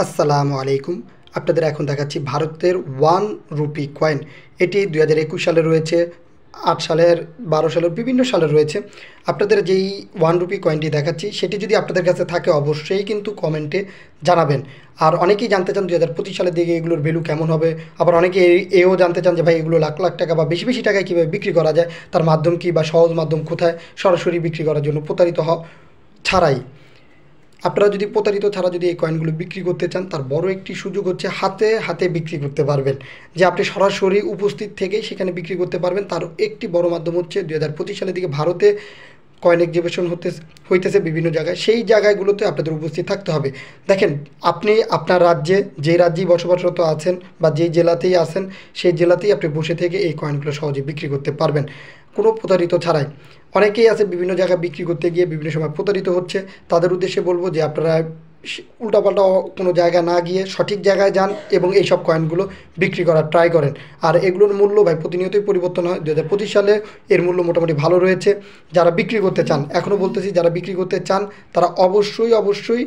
আসসালামু আলাইকুম। আপনাদের এখন দেখাচ্ছি ভারতের 1 রুপি কয়েন। এটি 2021 সালে রয়েছে, 8 সালের, 12 সালের, বিভিন্ন সালে রয়েছে। আপনাদের যেই 1 রুপি কয়েনটি দেখাচ্ছি সেটি যদি আপনাদের কাছে থাকে অবশ্যই কিন্তু কমেন্টে জানাবেন। আর অনেকেই জানতে চান 2025 সালের দিকে এগুলোর ভ্যালু কেমন হবে। আবার অনেকে এও জানতে চান যে ভাই এগুলো লাখ লাখ টাকা বা বেশি বেশি টাকায় কীভাবে বিক্রি করা যায়, তার মাধ্যম কী বা সহজ মাধ্যম কোথায় সরাসরি বিক্রি করার জন্য প্রতারিত ছাড়াই। আপনারা যদি প্রতারিত ছাড়া যদি এই কয়েনগুলো বিক্রি করতে চান, তার বড় একটি সুযোগ হচ্ছে হাতে হাতে বিক্রি করতে পারবেন, যে আপনি সরাসরি উপস্থিত থেকেই সেখানে বিক্রি করতে পারবেন। তার একটি বড় মাধ্যম হচ্ছে 2025 সালের দিকে ভারতে কয়েন এক্সিবিশন হইতেছে বিভিন্ন জায়গায়, সেই জায়গাগুলোতে আপনাদের উপস্থিত থাকতে হবে। দেখেন, আপনি আপনার রাজ্যে যে রাজ্যেই বসবাসরত আছেন বা যেই জেলাতেই আছেন, সেই জেলাতেই আপনি বসে থেকে এই কয়েনগুলো সহজে বিক্রি করতে পারবেন কোনো প্রতারিত ছাড়াই। অনেকেই আছে বিভিন্ন জায়গায় বিক্রি করতে গিয়ে বিভিন্ন সময় প্রতারিত হচ্ছে। তাদের উদ্দেশ্যে বলবো যে আপনারা উল্টাপাল্টা কোনো জায়গায় না গিয়ে সঠিক জায়গায় যান এবং এইসব কয়েনগুলো বিক্রি করার ট্রাই করেন। আর এগুলোর মূল্য ভাই প্রতিনিয়তই পরিবর্তন হয়। 2025 সালে এর মূল্য মোটামুটি ভালো রয়েছে। যারা বিক্রি করতে চান, এখনও বলতেছি, যারা বিক্রি করতে চান তারা অবশ্যই অবশ্যই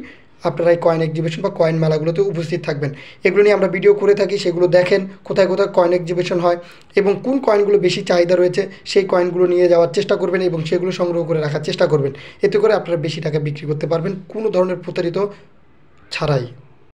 আপনারা এই কয়েন এক্সিবিশন বা কয়েন মেলাগুলোতে উপস্থিত থাকবেন। এগুলো নিয়ে আমরা ভিডিও করে থাকি, সেগুলো দেখেন কোথায় কোথায় কয়েন এক্সিবিশন হয় এবং কোন কয়েনগুলো বেশি চাহিদা রয়েছে সেই কয়েনগুলো নিয়ে যাওয়ার চেষ্টা করবেন এবং সেগুলো সংগ্রহ করে রাখার চেষ্টা করবেন। এতে করে আপনারা বেশি টাকা বিক্রি করতে পারবেন কোনো ধরনের প্রতারিত ছাড়াই।